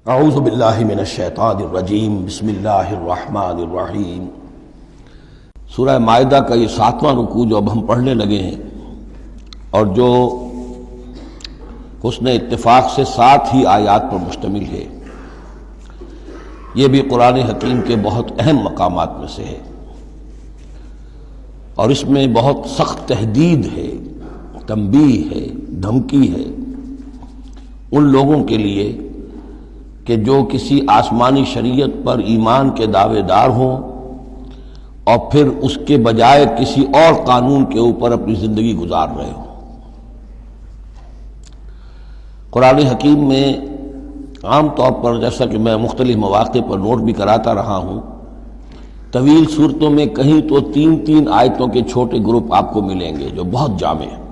اعوذ باللہ من الشیطان الرجیم بسم اللہ الرحمن الرحیم۔ سورہ مائدہ کا یہ 7واں رکوع جو اب ہم پڑھنے لگے ہیں اور جو حسن اتفاق سے 7 ہی آیات پر مشتمل ہے، یہ بھی قرآن حکیم کے بہت اہم مقامات میں سے ہے، اور اس میں بہت سخت تہدید ہے، تنبیہ ہے، دھمکی ہے ان لوگوں کے لیے کہ جو کسی آسمانی شریعت پر ایمان کے دعوے دار ہوں اور پھر اس کے بجائے کسی اور قانون کے اوپر اپنی زندگی گزار رہے ہوں۔ قرآن حکیم میں عام طور پر، جیسا کہ میں مختلف مواقع پر نوٹ بھی کراتا رہا ہوں، طویل صورتوں میں کہیں تو 3 آیتوں کے چھوٹے گروپ آپ کو ملیں گے جو بہت جامع ہیں،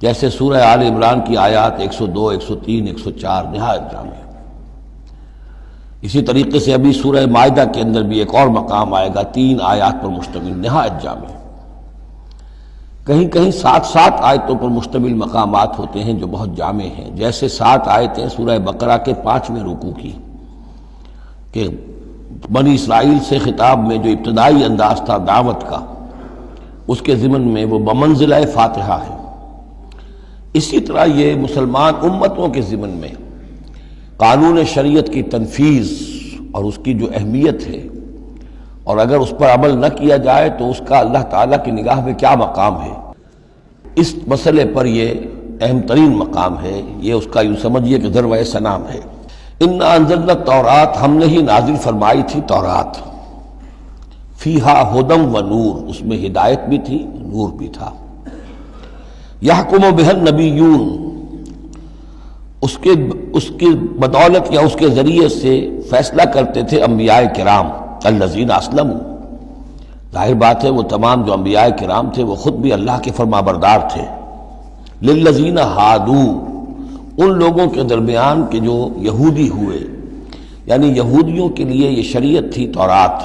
جیسے سورہ آل عمران کی آیات 102، 103، 104 نہایت جامع۔ اسی طریقے سے ابھی سورہ مائدہ کے اندر بھی ایک اور مقام آئے گا 3 آیات پر مشتمل، نہایت جامع۔ کہیں کہیں 7 آیتوں پر مشتمل مقامات ہوتے ہیں جو بہت جامع ہیں، جیسے 7 آیتیں سورہ بقرہ کے 5ویں رکوع کی، کہ بنی اسرائیل سے خطاب میں جو ابتدائی انداز تھا دعوت کا، اس کے ضمن میں وہ بمنزلہ فاتحہ ہے۔ اسی طرح یہ مسلمان امتوں کے ضمن میں قانون شریعت کی تنفیذ اور اس کی جو اہمیت ہے، اور اگر اس پر عمل نہ کیا جائے تو اس کا اللہ تعالیٰ کی نگاہ میں کیا مقام ہے، اس مسئلے پر یہ اہم ترین مقام ہے۔ یہ اس کا یوں سمجھیے کہ ذروۂ سنام ہے۔ انا انزلنا التوراۃ، ہم نے ہی نازل فرمائی تھی تورات، فیہا ھدی و نور، اس میں ہدایت بھی تھی، نور بھی تھا۔ یحکم بہا النبیون، اس کی بدولت یا اس کے ذریعے سے فیصلہ کرتے تھے انبیاء کرام، الذین اسلموا، ظاہر بات ہے وہ تمام جو انبیاء کرام تھے وہ خود بھی اللہ کے فرما بردار تھے۔ للذین ہادوا، ان لوگوں کے درمیان کہ جو یہودی ہوئے، یعنی یہودیوں کے لیے یہ شریعت تھی تورات،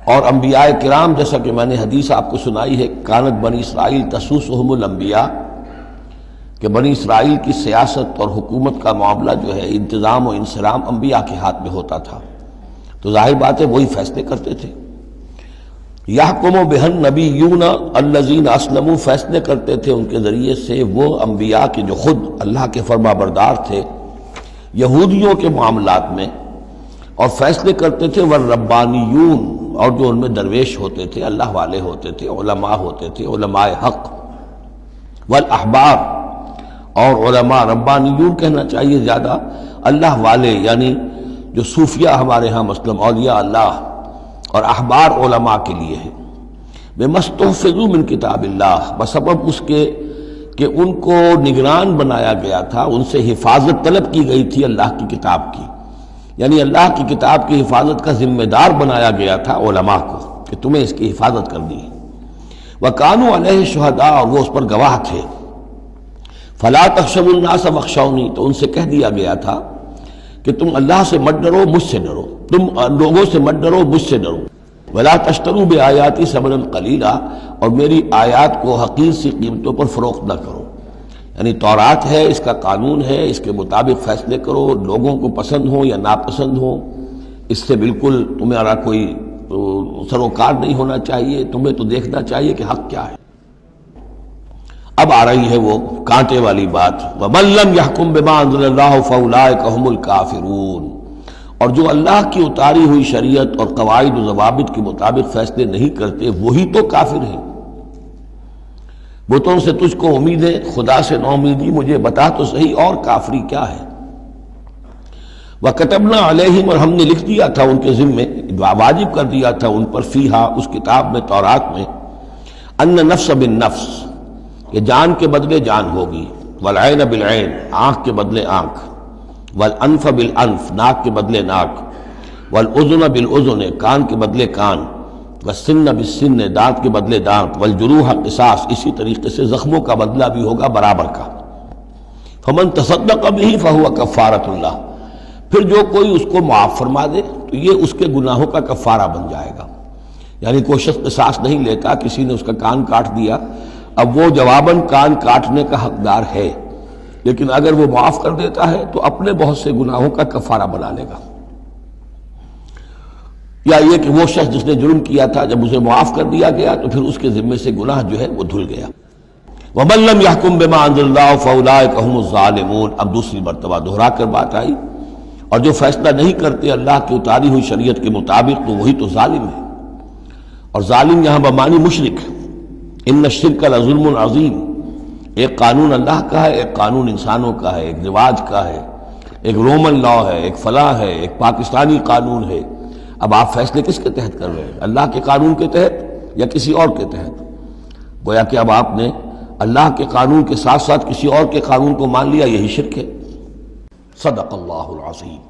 اور انبیاء کرام، جیسا کہ میں نے حدیث آپ کو سنائی ہے، کانت بنی اسرائیل تسوسہم الانبیاء، کہ بنی اسرائیل کی سیاست اور حکومت کا معاملہ جو ہے، انتظام و انصرام انبیاء کے ہاتھ میں ہوتا تھا، تو ظاہر بات ہے وہی فیصلے کرتے تھے۔ یحکم بہا النبیون الذین اسلموا، فیصلے کرتے تھے ان کے ذریعے سے وہ انبیاء کے جو خود اللہ کے فرما بردار تھے یہودیوں کے معاملات میں، اور فیصلے کرتے تھے والربانیون، اور جو ان میں درویش ہوتے تھے، اللہ والے ہوتے تھے، علماء ہوتے تھے، علماء حق، والاحبار، اور علماء، ربانیون کہنا چاہیے زیادہ، اللہ والے، یعنی جو صوفیہ ہمارے ہاں مثلا اولیاء اللہ، اور احبار علماء کے لیے ہے۔ بما استحفظوا من کتاب اللہ، بسبب اس کے کہ ان کو نگران بنایا گیا تھا، ان سے حفاظت طلب کی گئی تھی اللہ کی کتاب کی، یعنی اللہ کی کتاب کی حفاظت کا ذمہ دار بنایا گیا تھا علماء کو کہ تمہیں اس کی حفاظت کرنی ہے۔ وَكَانُوا عَلَيْهِ شُهَدَاءَ، اور وہ اس پر گواہ تھے۔ فَلَا تَخْشَوُا النَّاسَ وَاخْشَوْنِی، تو ان سے کہہ دیا گیا تھا کہ تم اللہ سے مت ڈرو، مجھ سے ڈرو، تم لوگوں سے مت ڈرو، مجھ سے ڈرو۔ وَلَا تَشْتَرُوا بِآيَاتِي ثَمَنًا قَلِيلًا، اور میری آیات کو حقیر سی قیمتوں پر فروخت نہ کرو، یعنی تورات ہے، اس کا قانون ہے، اس کے مطابق فیصلے کرو، لوگوں کو پسند ہو یا ناپسند ہو، اس سے بالکل تمہارا کوئی سروکار نہیں ہونا چاہیے، تمہیں تو دیکھنا چاہیے کہ حق کیا ہے۔ اب آ رہی ہے وہ کانٹے والی بات، وَمَن لَّمْ يَحْكُم بِمَا أَنزَلَ اللَّهُ فَأُولَٰئِكَ هُمُ الْكَافِرُونَ، اور جو اللہ کی اتاری ہوئی شریعت اور قواعد و ضوابط کے مطابق فیصلے نہیں کرتے وہی تو کافر ہیں۔ بتوں سے تجھ کو امید ہے، خدا سے نو امیدی، مجھے بتا تو صحیح اور کافری کیا ہے۔ وَكَتَبْنَا عَلَيْهِمْ، اور ہم نے لکھ دیا تھا ان کے ذمے، واجب کر دیا تھا ان پر، فیہا، اس کتاب میں، تورات میں، ان نفس بالنفس، کہ جان کے بدلے جان ہوگی، والعین بالعین، آنکھ کے بدلے آنکھ، والانف بالانف، ناک کے بدلے ناک، والاذن بالاذن، کان کے بدلے کان، والسن بالسن، دانت کے بدلے دانت، والجروح قصاص، اسی طریقے سے زخموں کا بدلہ بھی ہوگا برابر کا۔ فمن تصدق به فهو کفارۃ اللہ، پھر جو کوئی اس کو معاف فرما دے تو یہ اس کے گناہوں کا کفارہ بن جائے گا، یعنی کوئی شخص قصاص نہیں لیتا، کسی نے اس کا کان کاٹ دیا، اب وہ جواباً کان کاٹنے کا حقدار ہے، لیکن اگر وہ معاف کر دیتا ہے تو اپنے بہت سے گناہوں کا کفارہ بنا لے گا. یا یہ کہ وہ شخص جس نے جرم کیا تھا جب اسے معاف کر دیا گیا تو پھر اس کے ذمے سے گناہ جو ہے وہ دھل گیا. وَمَن لَّمْ يَحْكُم بِمَا أَنزَلَ اللَّهُ فَأُولَٰئِكَ هُمُ الظَّالِمُونَ. اب دوسری مرتبہ دہرا کر بات آئی، اور جو فیصلہ نہیں کرتے اللہ کی اتاری ہوئی شریعت کے مطابق تو وہی تو ظالم ہے. اور ظالم یہاں بمعنی مشرک. ان الشرک لظلم عظیم. ایک قانون اللہ کا ہے، ایک قانون انسانوں کا ہے، ایک رواج کا ہے، ایک رومن لا ہے، ایک فلاں ہے، ایک پاکستانی قانون ہے. اب آپ فیصلے کس کے تحت کر رہے ہیں؟ اللہ کے قانون کے تحت یا کسی اور کے تحت؟ گویا کہ اب آپ نے اللہ کے قانون کے ساتھ ساتھ کسی اور کے قانون کو مان لیا، یہی شرک ہے. صدق اللہ العظیم.